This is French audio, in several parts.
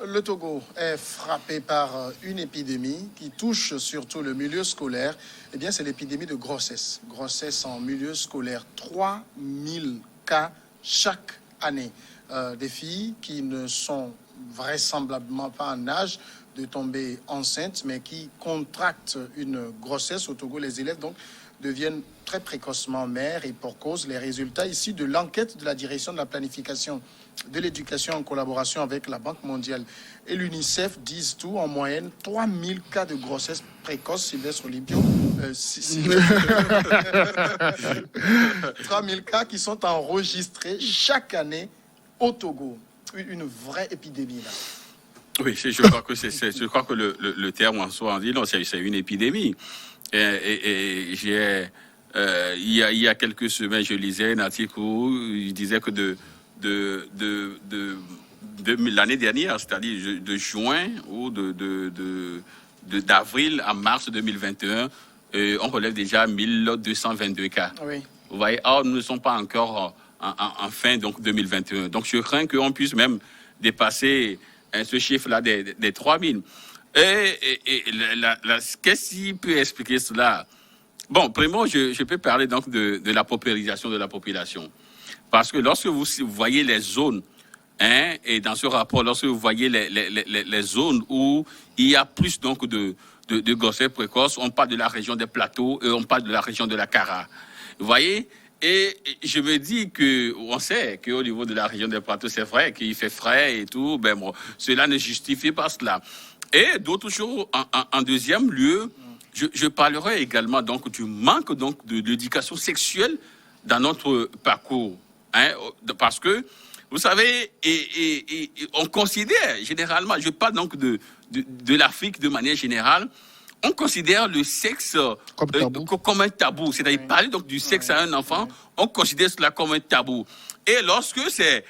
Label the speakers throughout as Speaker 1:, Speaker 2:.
Speaker 1: Le Togo est frappé par une épidémie qui touche surtout le milieu scolaire. Eh bien, c'est l'épidémie de grossesse. Grossesse en milieu scolaire. 3000 cas chaque année. Des filles qui ne sont vraisemblablement pas en âge de tomber enceintes, mais qui contractent une grossesse. Au Togo, les élèves donc deviennent très précocement mères, et pour cause, les résultats ici de l'enquête de la direction de la planification de l'éducation en collaboration avec la Banque mondiale et l'UNICEF disent tout. En moyenne, 3000 cas de grossesse précoce, Sylvestre Olibio. 3000 cas qui sont enregistrés chaque année au Togo. Une vraie épidémie, là.
Speaker 2: Oui, je crois que le terme en soi, on dit non, c'est une épidémie. Il y a quelques semaines, je lisais un article où il disait que de l'année dernière, c'est-à-dire de juin ou d'avril à mars 2021, on relève déjà 1222 cas.
Speaker 1: Oui.
Speaker 2: Vous voyez, nous ne sommes pas encore en fin donc 2021. Donc je crains qu'on puisse même dépasser ce chiffre-là des 3000. Qu'est-ce qui peut expliquer cela? Bon, premièrement, je peux parler donc de la paupérisation de la population. Parce que lorsque vous voyez les zones, et dans ce rapport, lorsque vous voyez les zones où il y a plus donc de grossesse précoce, on parle de la région des plateaux et on parle de la région de la Kara. Vous voyez? Et je me dis on sait qu'au niveau de la région des plateaux, c'est vrai qu'il fait frais et tout, ben bon, cela ne justifie pas cela. Et d'autres choses, en deuxième lieu, je parlerai également donc du manque donc de l'éducation sexuelle dans notre parcours. Parce que, vous savez, on considère généralement, je parle donc de l'Afrique de manière générale, on considère le sexe comme un tabou. C'est-à-dire, parler donc du sexe à un enfant, on considère cela comme un tabou. Et lorsque c'est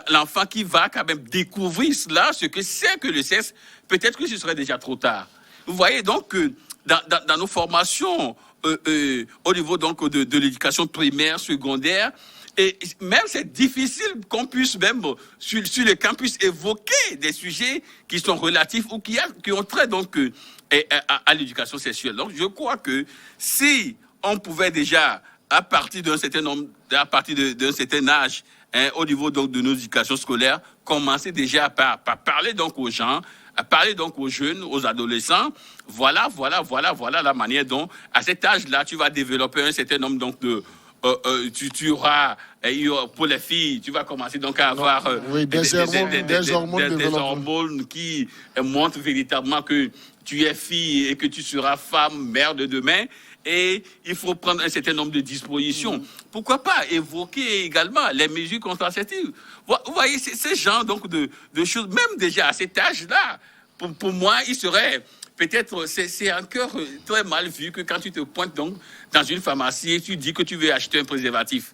Speaker 2: l'enfant qui va quand même découvrir cela, ce que c'est que le sexe, peut-être que ce serait déjà trop tard. Vous voyez donc que dans nos formations, au niveau donc de l'éducation primaire, secondaire, et même c'est difficile qu'on puisse même sur le campus évoquer des sujets qui sont relatifs ou qui ont trait donc à l'éducation sexuelle. Donc je crois que si on pouvait déjà à partir d'un certain âge, au niveau donc de nos éducations scolaires, commencer déjà par parler donc aux gens, à parler donc aux jeunes, aux adolescents. Voilà la manière dont à cet âge-là tu vas développer un certain nombre donc de tu auras, pour les filles, tu vas commencer donc à avoir des hormones qui montrent véritablement que tu es fille et que tu seras femme, mère de demain. Et il faut prendre un certain nombre de dispositions. Pourquoi pas évoquer également les mesures contraceptives? Vous voyez, ces genres donc de choses, même déjà à cet âge-là, pour moi, il serait... Peut-être, c'est encore très mal vu que quand tu te pointes donc dans une pharmacie et tu dis que tu veux acheter un préservatif.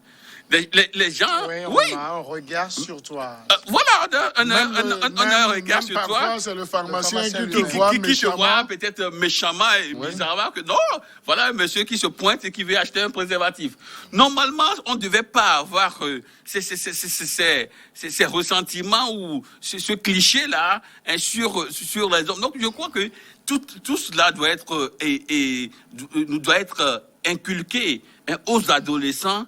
Speaker 2: Les gens...
Speaker 1: Oui, on a un regard sur toi.
Speaker 2: Voilà, on a un regard sur toi.
Speaker 3: Parfois, c'est le pharmacien qui te voit méchamment.
Speaker 2: Qui te voit peut-être méchamment et bizarrement que non, voilà un monsieur qui se pointe et qui veut acheter un préservatif. Normalement, on ne devait pas avoir ces ressentiments ou ce cliché-là sur les hommes. Donc, je crois que tout cela doit être inculqué aux adolescents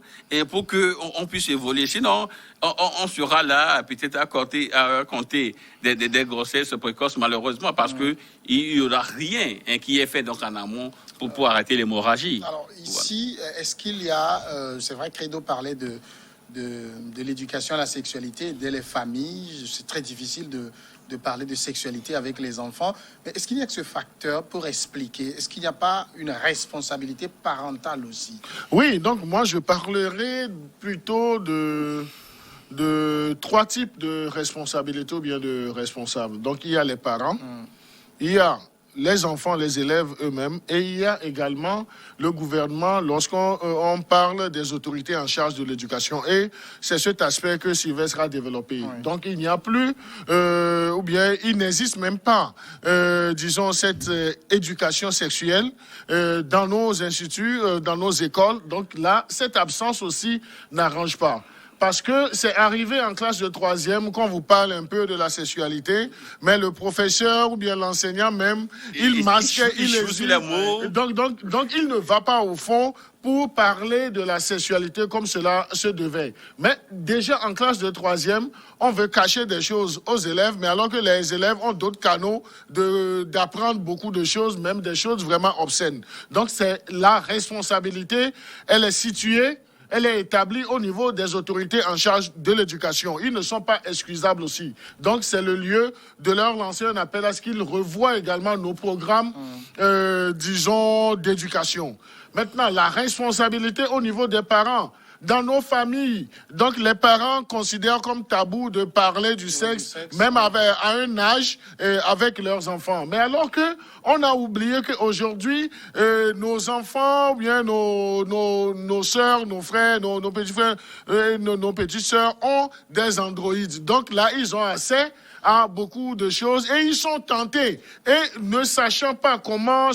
Speaker 2: pour qu'on puisse évoluer. Sinon, on sera là peut-être à raconter des grossesses précoces, malheureusement, parce qu'il n'y aura rien qui est fait donc en amont pour pouvoir arrêter l'hémorragie.
Speaker 1: Alors ici, est-ce qu'il y a... c'est vrai que Credo parlait de l'éducation à la sexualité dès les familles. C'est très difficile de parler de sexualité avec les enfants. Mais est-ce qu'il y a que ce facteur pour expliquer? Est-ce qu'il n'y a pas une responsabilité parentale aussi?
Speaker 3: Oui, donc moi je parlerai plutôt de trois types de responsabilités ou bien de responsables. Donc il y a les parents, il y a les enfants, les élèves eux-mêmes, et il y a également le gouvernement lorsqu'on parle des autorités en charge de l'éducation. Et c'est cet aspect que Sylvestre a développé. Oui. Donc il n'y a plus, ou bien il n'existe même pas, disons, cette éducation sexuelle dans nos instituts, dans nos écoles. Donc là, cette absence aussi n'arrange pas. parce que c'est arrivé en classe de 3e qu'on vous parle un peu de la sexualité, mais le professeur ou bien l'enseignant même, il masque, il
Speaker 2: joue les mots.
Speaker 3: Donc, il ne va pas au fond pour parler de la sexualité comme cela se devait. Mais déjà en classe de 3e, on veut cacher des choses aux élèves, mais alors que les élèves ont d'autres canaux d'apprendre beaucoup de choses, même des choses vraiment obscènes. Donc c'est la responsabilité, elle est située, elle est établie au niveau des autorités en charge de l'éducation. Ils ne sont pas excusables aussi. Donc, c'est le lieu de leur lancer un appel à ce qu'ils revoient également nos programmes, disons, d'éducation. Maintenant, la responsabilité au niveau des parents. Dans nos familles, donc les parents considèrent comme tabou de parler du sexe, même à un âge avec leurs enfants. Mais alors que on a oublié qu'aujourd'hui, nos enfants, ou bien nos sœurs, nos frères, nos petits frères, nos petites sœurs ont des androïdes. Donc là, ils ont accès à beaucoup de choses et ils sont tentés. Et ne sachant pas comment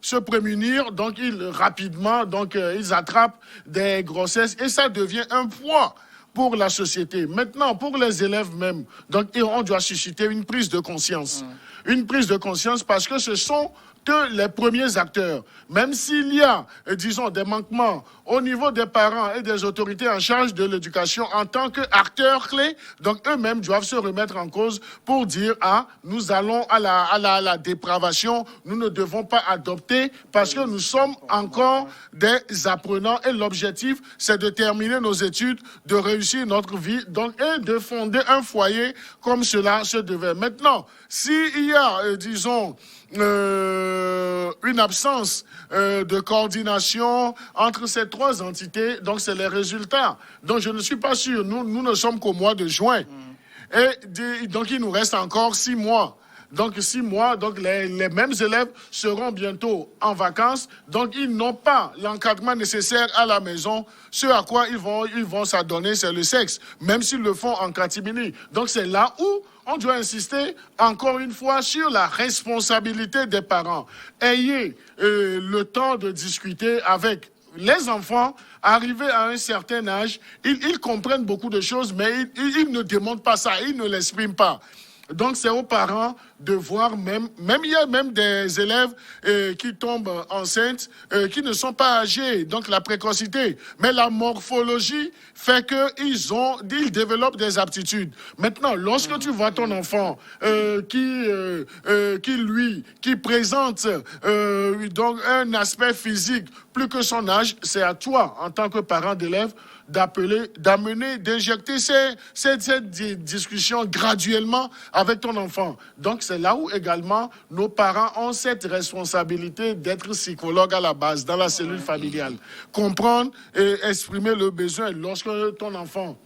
Speaker 3: se prémunir, donc rapidement, ils attrapent des grossesses et ça devient un poids pour la société. Maintenant, pour les élèves même, donc on doit susciter une prise de conscience. Une prise de conscience parce que ce sont les premiers acteurs. Même s'il y a, disons, des manquements au niveau des parents et des autorités en charge de l'éducation en tant qu'acteurs clés, donc eux-mêmes doivent se remettre en cause pour dire « Ah, nous allons à la dépravation, nous ne devons pas adopter parce que nous sommes encore des apprenants et l'objectif, c'est de terminer nos études, de réussir notre vie donc, et de fonder un foyer comme cela se devait. » Maintenant, s'il y a, disons, une absence de coordination entre ces trois entités, donc c'est les résultats. Donc je ne suis pas sûr, nous ne sommes qu'au mois de juin. Et donc il nous reste encore 6 mois. Donc 6 mois, donc les mêmes élèves seront bientôt en vacances, donc ils n'ont pas l'encadrement nécessaire à la maison. Ce à quoi ils vont s'adonner, c'est le sexe, même s'ils le font en catimini. Donc c'est là où on doit insister encore une fois sur la responsabilité des parents. Ayez le temps de discuter avec les enfants. Arrivés à un certain âge, ils comprennent beaucoup de choses, mais ils ne démontrent pas ça, ils ne l'expriment pas. Donc, c'est aux parents de voir même il y a même des élèves qui tombent enceintes, qui ne sont pas âgés, donc la précocité. Mais la morphologie fait qu'ils développent des aptitudes. Maintenant, lorsque tu vois ton enfant qui présente donc un aspect physique plus que son âge, c'est à toi, en tant que parent d'élève, d'injecter cette discussion graduellement avec ton enfant. Donc, c'est là où également nos parents ont cette responsabilité d'être psychologues à la base, dans la cellule familiale. Comprendre et exprimer le besoin lorsque ton enfant,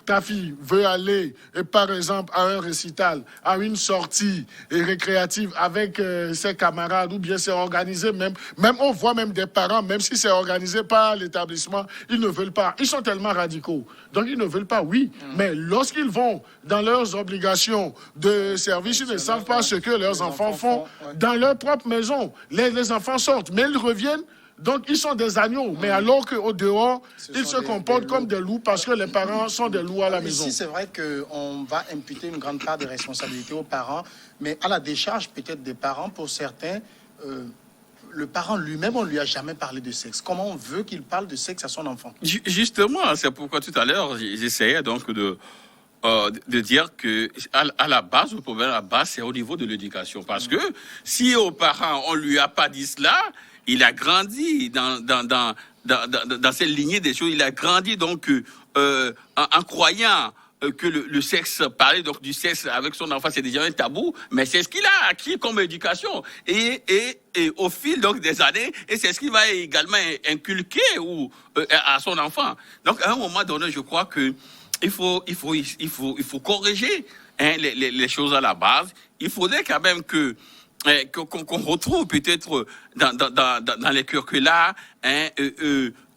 Speaker 3: ta fille veut aller, par exemple, à un récital, à une sortie récréative avec ses camarades, ou bien c'est organisé même on voit même des parents, même si c'est organisé par l'établissement, ils ne veulent pas. Ils sont tellement radicaux. Donc, ils ne veulent pas, oui. Mais lorsqu'ils vont dans leurs obligations de service, ils ne savent pas ce que leurs enfants font dans leur propre maison. Les enfants sortent, mais ils reviennent. Donc, ils sont des agneaux, mais alors qu'au dehors, ils se comportent comme des loups parce que les parents sont des loups à la maison.
Speaker 1: Ici, c'est vrai qu'on va imputer une grande part de responsabilité aux parents, mais à la décharge peut-être des parents, pour certains, le parent lui-même, on ne lui a jamais parlé de sexe. Comment on veut qu'il parle de sexe à son enfant?
Speaker 2: Justement, c'est pourquoi tout à l'heure, j'essayais donc de dire que à la base, le problème à la base, c'est au niveau de l'éducation. Parce que si aux parents, on ne lui a pas dit cela, il a grandi dans cette lignée des choses. Il a grandi donc en croyant que le sexe, parler donc du sexe avec son enfant, c'est déjà un tabou, mais c'est ce qu'il a acquis comme éducation. Et au fil donc des années, et c'est ce qu'il va également inculquer à son enfant. Donc à un moment donné, je crois que il faut corriger les choses à la base. Il faudrait quand même qu'on retrouve peut-être dans les curricula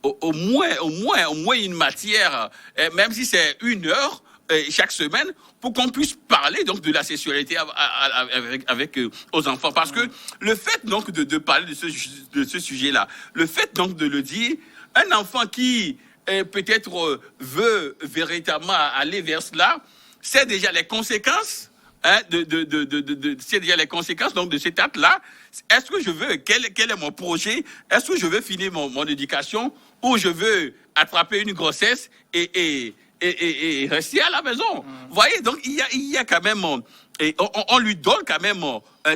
Speaker 2: au moins une matière, même si c'est 1 heure chaque semaine, pour qu'on puisse parler donc de la sexualité avec aux enfants. Parce que le fait donc de parler de ce sujet-là, le fait donc de le dire, un enfant qui peut-être veut véritablement aller vers cela, c'est déjà les conséquences. Hein, c'est déjà les conséquences donc de cet acte-là. Est-ce que je veux, quel est mon projet? Est-ce que je veux finir mon éducation ou je veux attraper une grossesse et rester à la maison? Vous voyez, donc il y a quand même, et on lui donne quand même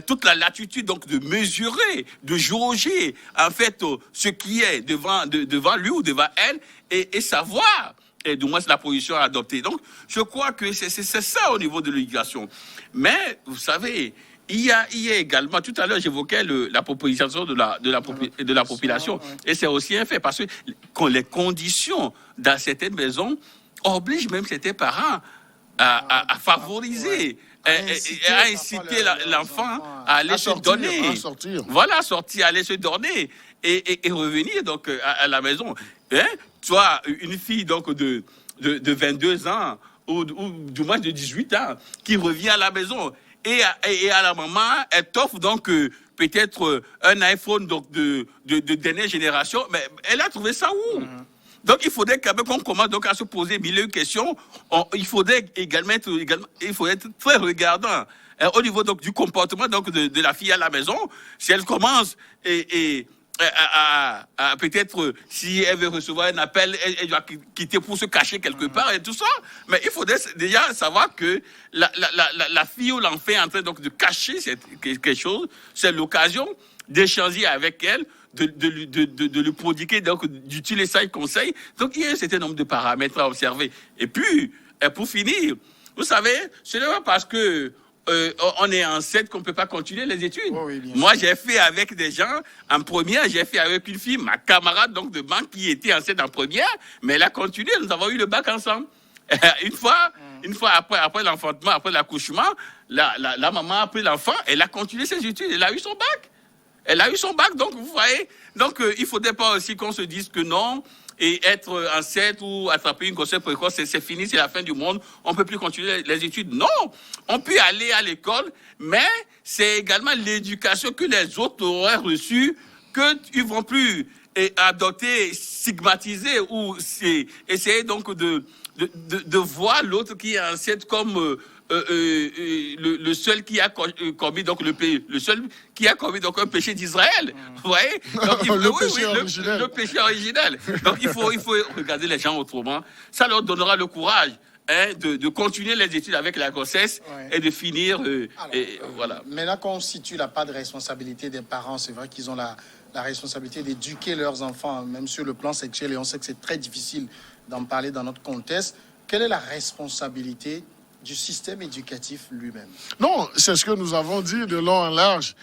Speaker 2: toute la latitude donc de mesurer, de jauger en fait ce qui est devant lui ou devant elle et savoir. Et du moins, c'est la position à adopter. Donc, je crois que c'est ça au niveau de l'éducation. Mais, vous savez, il y a également, tout à l'heure, j'évoquais la proposition de la population. Et c'est aussi un fait, parce que les conditions dans certaines maisons obligent même certains parents à favoriser, à inciter l'enfant à aller se donner. Voilà, sortir, aller se donner et revenir donc à la maison. Hein? Toi, une fille donc de 22 ans ou du moins de 18 ans qui revient à la maison et à la maman, elle t'offre donc peut-être un iPhone donc de dernière génération, mais elle a trouvé ça où? Donc il faudrait quand même qu'on commence donc à se poser mille questions. Il faudrait également être très regardant au niveau donc du comportement donc de la fille à la maison. Si elle commence peut-être si elle veut recevoir un appel, elle doit quitter pour se cacher quelque part et tout ça. Mais il faudrait déjà savoir que la fille ou l'enfant est en train donc de cacher quelque chose. C'est l'occasion d'échanger avec elle, de lui prodiguer donc d'utiliser ça conseil. Donc il y a un certain nombre de paramètres à observer. Et puis, pour finir, vous savez, ce n'est pas parce que on est enceinte qu'on ne peut pas continuer les études. Oh oui, moi, j'ai fait avec des gens en première, j'ai fait avec une fille, ma camarade donc de banque qui était enceinte en première, mais elle a continué, nous avons eu le bac ensemble. Une fois après l'enfantement, après l'accouchement, la maman a pris l'enfant, elle a continué ses études, elle a eu son bac. Elle a eu son bac, donc vous voyez. Donc il ne faudrait pas aussi qu'on se dise que non, et être enceinte ou attraper une grossesse précoce, c'est fini, c'est la fin du monde, on ne peut plus continuer les études. Non, on peut aller à l'école, mais c'est également l'éducation que les autres auraient reçue, qu'ils ne vont plus adopter, stigmatiser ou essayer donc de voir l'autre qui est enceinte comme le seul qui a commis donc le seul qui a commis donc un péché d'Israël. Vous voyez, donc, le péché originel. Donc il faut regarder les gens autrement. Ça leur donnera le courage de continuer les études avec la grossesse et de finir. Voilà.
Speaker 1: Maintenant qu'on situe la part de responsabilité des parents, c'est vrai qu'ils ont la responsabilité d'éduquer leurs enfants, même sur le plan sexuel, et on sait que c'est très difficile d'en parler dans notre contexte. Quelle est la responsabilité du système éducatif lui-même?
Speaker 3: Non, c'est ce que nous avons dit de long en large.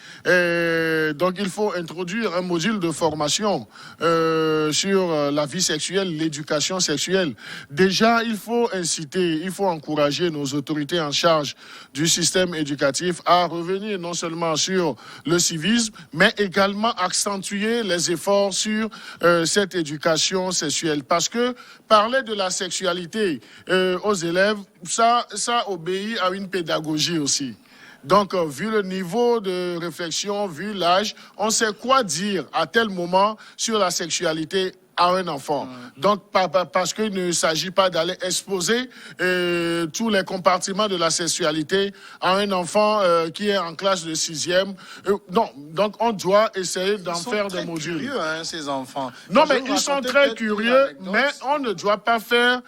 Speaker 3: Donc, il faut introduire un module de formation sur la vie sexuelle, l'éducation sexuelle. Déjà, il faut inciter, il faut encourager nos autorités en charge du système éducatif à revenir non seulement sur le civisme, mais également accentuer les efforts sur cette éducation sexuelle. Parce que parler de la sexualité aux élèves, ça obéit à une pédagogie aussi. Donc, vu le niveau de réflexion, vu l'âge, on sait quoi dire à tel moment sur la sexualité à un enfant. Donc, parce qu'il ne s'agit pas d'aller exposer tous les compartiments de la sexualité à un enfant qui est en classe de 6e. Non, donc on doit essayer d'en faire des modules.
Speaker 1: Ils sont très curieux, ces enfants.
Speaker 3: Non, mais ils sont très curieux, mais on ne doit pas faire,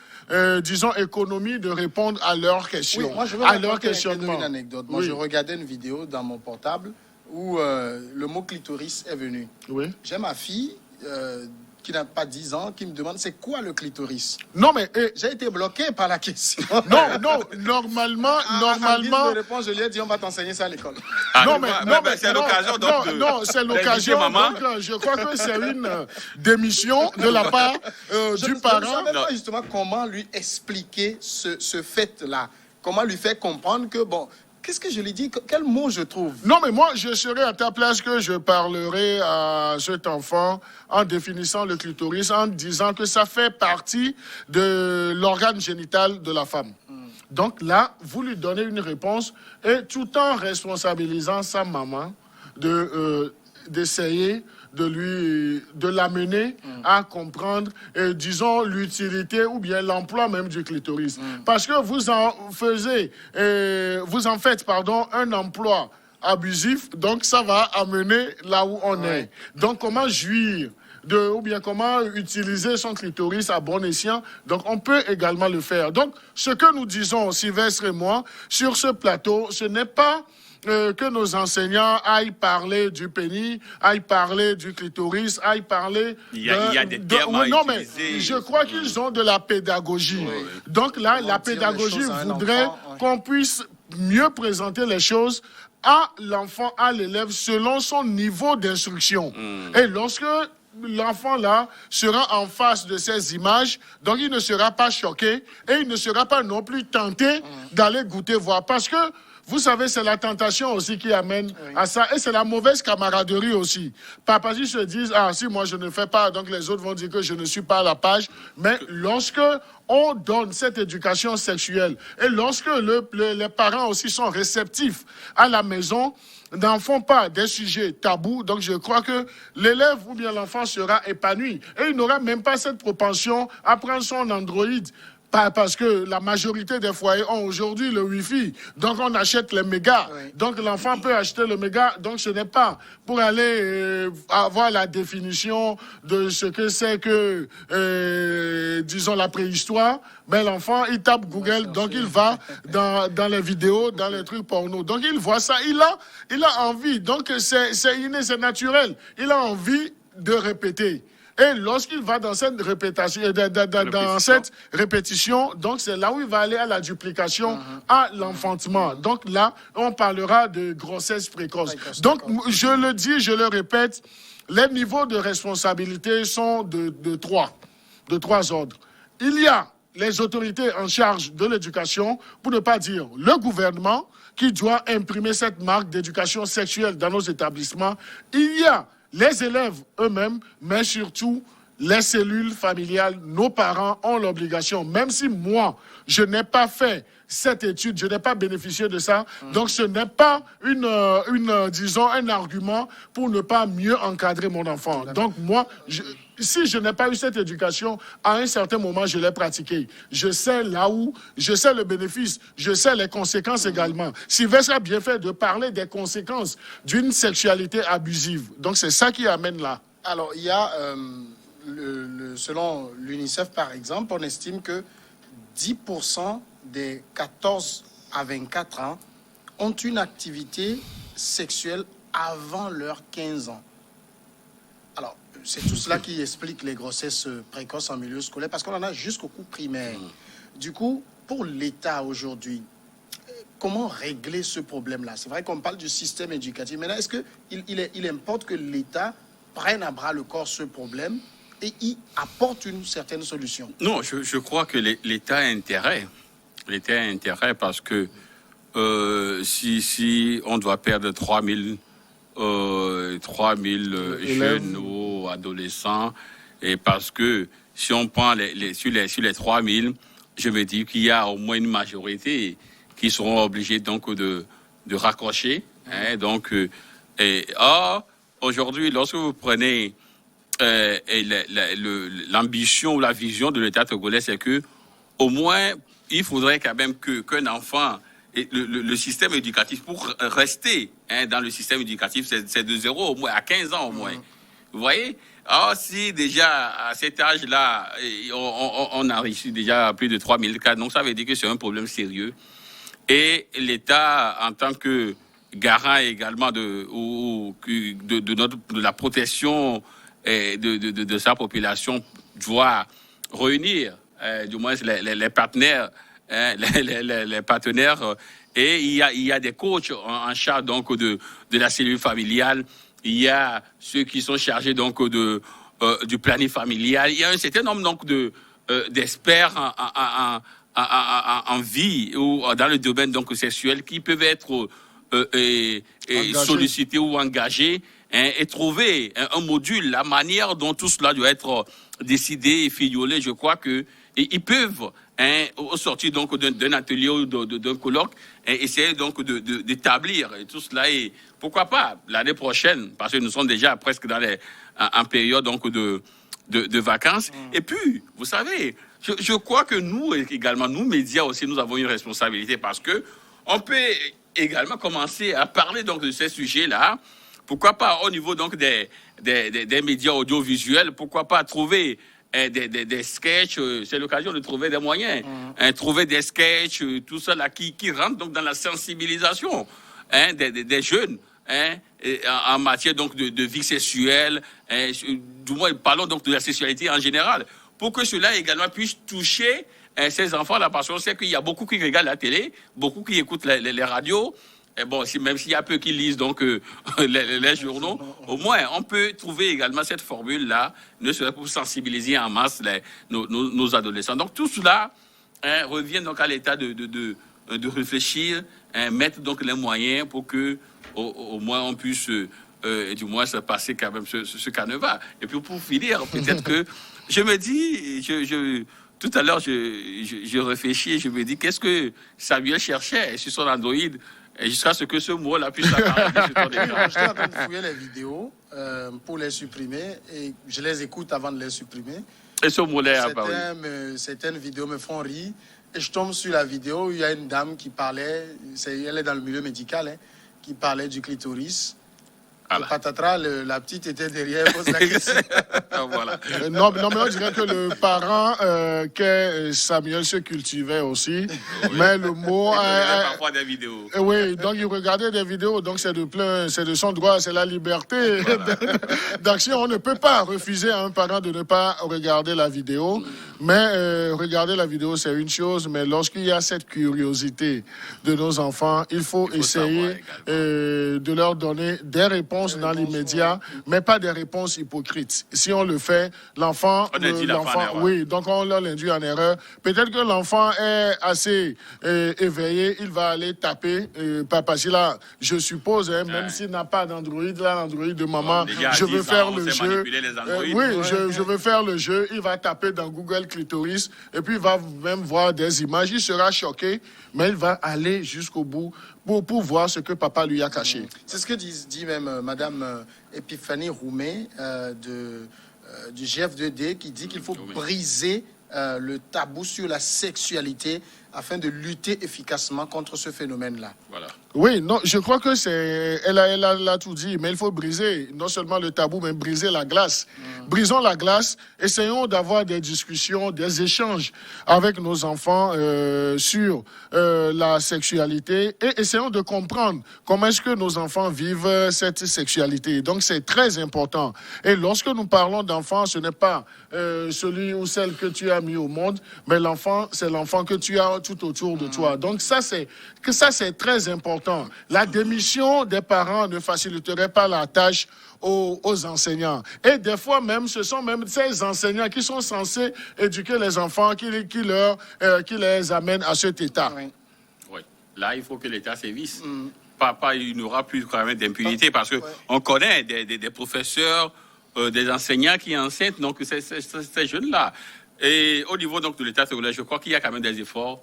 Speaker 3: disons, économie de répondre à leurs questions,
Speaker 1: oui, moi, je veux
Speaker 3: à leurs questionnements.
Speaker 1: Une anecdote. Moi, je regardais une vidéo dans mon portable où le mot clitoris est venu.
Speaker 3: Oui.
Speaker 1: J'ai ma fille qui n'a pas 10 ans, qui me demande c'est quoi le clitoris.
Speaker 3: Non, mais
Speaker 1: j'ai été bloqué par la question.
Speaker 3: Non, normalement.
Speaker 1: De réponse, je lui ai dit on va t'enseigner ça à l'école.
Speaker 3: Non, mais
Speaker 2: c'est l'occasion donc
Speaker 3: non, c'est l'occasion. Donc, je crois que c'est une démission de la part du parent.
Speaker 1: Je ne savais pas justement comment lui expliquer ce fait-là. Comment lui faire comprendre que bon. Qu'est-ce que je lui dis? Quel mot je trouve?
Speaker 3: Non, mais moi, je serai à ta place que je parlerai à cet enfant en définissant le clitoris, en disant que ça fait partie de l'organe génital de la femme. Donc là, vous lui donnez une réponse et tout en responsabilisant sa maman d'essayer de l'amener à comprendre, disons, l'utilité ou bien l'emploi même du clitoris. Parce que vous en faites, un emploi abusif, donc ça va amener là où on est. Donc comment jouir ou bien comment utiliser son clitoris à bon escient. Donc, on peut également le faire. Donc, ce que nous disons, Sylvestre et moi, sur ce plateau, ce n'est pas que nos enseignants aillent parler du pénis, aillent parler du clitoris, aillent parler...
Speaker 2: Il y a des termes à
Speaker 3: non, mais
Speaker 2: utiliser.
Speaker 3: je crois qu'ils ont de la pédagogie.
Speaker 2: Oui.
Speaker 3: Donc là, la pédagogie voudrait qu'on puisse mieux présenter les choses à l'enfant, à l'élève, selon son niveau d'instruction. Et lorsque l'enfant là sera en face de ces images, donc il ne sera pas choqué et il ne sera pas non plus tenté d'aller goûter voir. Parce que, vous savez, c'est la tentation aussi qui amène à ça. Et c'est la mauvaise camaraderie aussi. Papa, ils se disent, ah, si moi je ne fais pas, donc les autres vont dire que je ne suis pas à la page. Mais lorsque on donne cette éducation sexuelle et lorsque les parents aussi sont réceptifs à la maison, n'en font pas des sujets tabous. Donc, je crois que l'élève ou bien l'enfant sera épanoui. Et il n'aura même pas cette propension à prendre son Android. Parce que la majorité des foyers ont aujourd'hui le Wi-Fi. Donc, on achète les mégas. Donc, l'enfant peut acheter le méga. Donc, ce n'est pas pour aller avoir la définition de ce que c'est que, disons, la préhistoire. Mais l'enfant, il tape Google. Donc, il va dans les vidéos, dans les trucs porno. Donc, il voit ça. Il a envie. Donc, c'est inné, c'est naturel. Il a envie de répéter. Et lorsqu'il va dans cette répétition, donc c'est là où il va aller à la duplication, à l'enfantement. Donc là, on parlera de grossesse précoce. Donc, je le dis, je le répète, les niveaux de responsabilité sont de trois ordres. Il y a les autorités en charge de l'éducation, pour ne pas dire le gouvernement, qui doit imprimer cette marque d'éducation sexuelle dans nos établissements. Il y a les élèves eux-mêmes, mais surtout les cellules familiales, nos parents ont l'obligation, même si moi, je n'ai pas fait cette étude, je n'ai pas bénéficié de ça, donc ce n'est pas disons, un argument pour ne pas mieux encadrer mon enfant. Donc moi, si je n'ai pas eu cette éducation, à un certain moment, je l'ai pratiquée. Je sais je sais le bénéfice, je sais les conséquences également. Sylvestre a bien fait de parler des conséquences d'une sexualité abusive. Donc, c'est ça qui amène là.
Speaker 1: Alors, il y a, selon l'UNICEF, par exemple, on estime que 10% des 14 à 24 ans ont une activité sexuelle avant leurs 15 ans. Alors, c'est tout cela qui explique les grossesses précoces en milieu scolaire, parce qu'on en a jusqu'au cours primaire. Du coup, pour l'État aujourd'hui, comment régler ce problème-là? C'est vrai qu'on parle du système éducatif. Maintenant, est-ce qu'il importe que l'État prenne à bras le corps ce problème et y apporte une certaine solution?
Speaker 2: Non, je crois que l'État a intérêt. L'État a intérêt parce que si on doit perdre 3000 jeunes ou adolescents, et parce que si on prend sur les 3000, je me dis qu'il y a au moins une majorité qui seront obligés donc de raccrocher. Donc, aujourd'hui, lorsque vous prenez l'ambition ou la vision de l'État togolais, c'est que au moins il faudrait quand même qu'un enfant, et le système éducatif, pour rester dans le système éducatif, c'est de 0 au moins à 15 ans au moins. Vous voyez? Alors, si déjà à cet âge-là, on a reçu déjà plus de 3000 cas, donc ça veut dire que c'est un problème sérieux. Et l'État, en tant que garant également de la protection de sa population, doit réunir du moins les partenaires, les partenaires, et il y a des coachs en charge donc de la cellule familiale. Il y a ceux qui sont chargés donc du planning familial. Il y a un certain nombre donc d'experts en vie ou dans le domaine donc sexuel qui peuvent être sollicités ou engagés, et trouver un module, la manière dont tout cela doit être décidé et fignolé. Je crois que ils peuvent, au sortir donc d'un atelier ou d'un colloque, essayer donc d'établir tout cela. Et pourquoi pas l'année prochaine, parce que nous sommes déjà presque dans en période donc de vacances. Et puis, vous savez, je crois que nous également, nous médias aussi, nous avons une responsabilité parce que on peut également commencer à parler donc de ces sujets-là. Pourquoi pas au niveau donc des médias audiovisuels, pourquoi pas trouver des sketchs, c'est l'occasion de trouver des moyens, trouver des sketchs, tout ça là qui rentre donc dans la sensibilisation des jeunes en matière donc de vie sexuelle, du moins parlons donc de la sexualité en général, pour que cela également puisse toucher ces enfants-là, parce qu'on sait qu'il y a beaucoup qui regardent la télé, beaucoup qui écoutent les radios. Et bon, même s'il y a peu qui lisent donc les journaux, au moins on peut trouver également cette formule-là, ne serait-ce pour sensibiliser en masse nos adolescents. Donc tout cela revient donc à l'État de réfléchir, mettre donc les moyens pour que au moins on puisse du moins se passer quand même ce carnaval. Et puis pour finir, peut-être que je me dis, tout à l'heure je réfléchis et je me dis qu'est-ce que Samuel cherchait sur son Android. Et jusqu'à ce que ce mot-là puisse apparaître sur ton écran.
Speaker 1: J'étais en train de fouiller les vidéos pour les supprimer et je les écoute avant de les supprimer.
Speaker 2: Et ce mot-là est apparu.
Speaker 1: Certaines vidéos me font rire et je tombe sur la vidéo où il y a une dame qui parlait, elle est dans le milieu médical, qui parlait du clitoris.
Speaker 2: Voilà.
Speaker 1: Patatras, la petite était derrière, pose la question.
Speaker 2: Voilà.
Speaker 3: Non, mais on dirait que le parent que Samuel se cultivait aussi. Oui. Mais le mot...
Speaker 2: Il regardait parfois des vidéos.
Speaker 3: Oui, donc il regardait des vidéos, donc c'est de son droit, c'est la liberté d'action. On ne peut pas refuser à un parent de ne pas regarder la vidéo. Mais regarder la vidéo, c'est une chose, mais lorsqu'il y a cette curiosité de nos enfants, il faut essayer de leur donner des réponses dans l'immédiat, mais pas des réponses hypocrites. Si on le fait, l'enfant, oui, donc on l'induit en erreur. Peut-être que l'enfant est assez éveillé, il va aller taper, parce que là, je suppose, même s'il n'a pas d'Android, là, l'Android de maman, je veux faire le jeu. Je veux faire le jeu, il va taper dans Google clitoris, et puis il va même voir des images, il sera choqué, mais il va aller jusqu'au bout pour voir ce que papa lui a caché.
Speaker 1: C'est ce que dit même Madame Epiphanie Roumet du GF2D qui dit qu'il faut briser le tabou sur la sexualité afin de lutter efficacement contre ce phénomène-là.
Speaker 2: Voilà.
Speaker 3: Oui, non, je crois que elle a tout dit, mais il faut briser non seulement le tabou, mais briser la glace. Brisons la glace, essayons d'avoir des discussions, des échanges avec nos enfants sur la sexualité et essayons de comprendre comment est-ce que nos enfants vivent cette sexualité. Donc c'est très important. Et lorsque nous parlons d'enfants, ce n'est pas celui ou celle que tu as mis au monde, mais l'enfant, c'est l'enfant que tu as tout autour de toi. Donc ça, c'est très important. La démission des parents ne faciliterait pas la tâche aux enseignants. Et des fois même, ce sont même ces enseignants qui sont censés éduquer les enfants, qui les amènent à cet état.
Speaker 2: Oui. Là, il faut que l'État sévisse. Papa, il n'y aura plus quand même d'impunité parce qu'on connaît des professeurs, des enseignants qui enseignent donc ces jeunes-là. Et au niveau donc de l'État secondaire, je crois qu'il y a quand même des efforts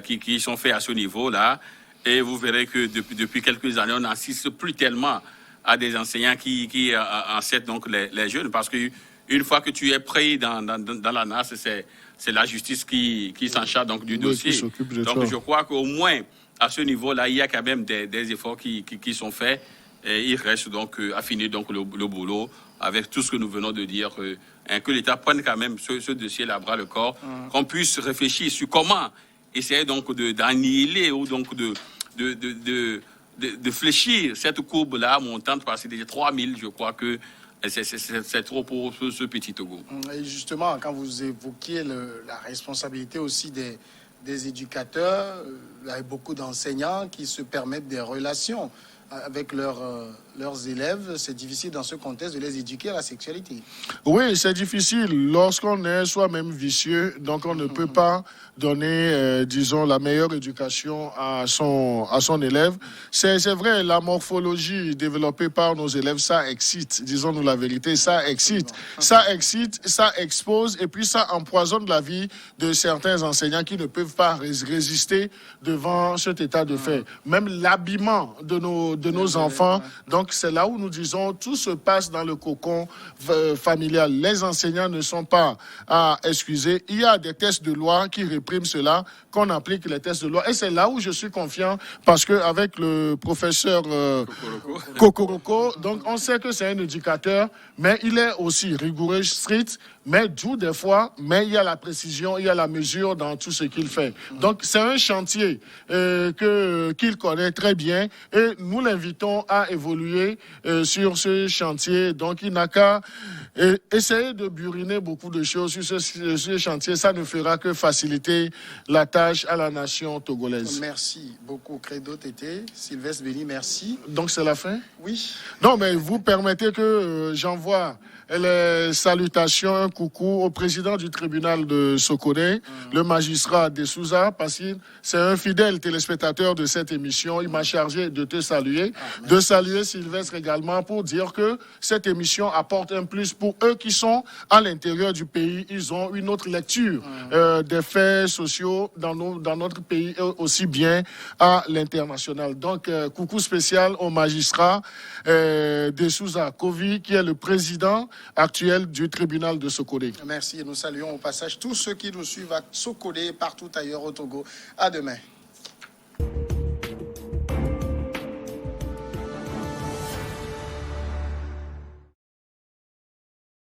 Speaker 2: qui sont faits à ce niveau-là. Et vous verrez que depuis quelques années, on n'assiste plus tellement à des enseignants qui enseignent donc les jeunes. Parce qu'une fois que tu es pris dans la NAS, c'est la justice qui s'en charge donc du dossier. Donc je crois qu'au moins, à ce niveau-là, il y a quand même des efforts qui sont faits. Et il reste donc à finir donc le boulot avec tout ce que nous venons de dire, que l'État prenne quand même ce dossier-là à bras le corps, qu'on puisse réfléchir sur comment essayer donc d'annihiler ou donc de fléchir cette courbe-là montante, parce que déjà 3000, je crois que c'est trop pour ce petit Togo.
Speaker 1: Et justement, quand vous évoquiez la responsabilité aussi des éducateurs, il y a beaucoup d'enseignants qui se permettent des relations avec leurs élèves. C'est difficile dans ce contexte de les éduquer à la sexualité.
Speaker 3: Oui, c'est difficile lorsqu'on est soi-même vicieux, donc on ne peut pas donner, disons, la meilleure éducation à son élève. C'est vrai, la morphologie développée par nos élèves, ça excite, disons-nous la vérité, ça excite, ça expose, et puis ça empoisonne la vie de certains enseignants qui ne peuvent pas résister devant cet état de fait. Même l'habillement de de nos enfants. Donc, c'est là où nous disons, tout se passe dans le cocon familial. Les enseignants ne sont pas à excuser. Il y a des tests de loi qui répriment cela, qu'on applique les tests de loi. Et c'est là où je suis confiant, parce qu'avec le professeur Kokoroko, donc on sait que c'est un éducateur, mais il est aussi rigoureux, strict, mais d'où des fois, mais il y a la précision, il y a la mesure dans tout ce qu'il fait. Donc c'est un chantier qu'il connaît très bien, et nous l'invitons à évoluer sur ce chantier. Donc il n'a qu'à essayer de buriner beaucoup de choses sur ce chantier. Ça ne fera que faciliter la tâche à la nation togolaise.
Speaker 1: Merci beaucoup, Credo Tété. Sylvestre Béni, merci.
Speaker 3: Donc c'est la fin?
Speaker 1: Oui.
Speaker 3: Non, mais vous permettez que j'envoie les salutations, un coucou au président du tribunal de Sokodé, le magistrat de Souza, parce que c'est un fidèle téléspectateur de cette émission. Il m'a chargé de te saluer, de saluer Sylvestre également, pour dire que cette émission apporte un plus pour eux qui sont à l'intérieur du pays. Ils ont une autre lecture des faits sociaux dans notre pays, aussi bien à l'international. Donc, coucou spécial au magistrat de Souza Kovi, qui est le président actuel du tribunal de Sokodé.
Speaker 1: Merci, et nous saluons au passage tous ceux qui nous suivent à Sokodé et partout ailleurs au Togo. À demain.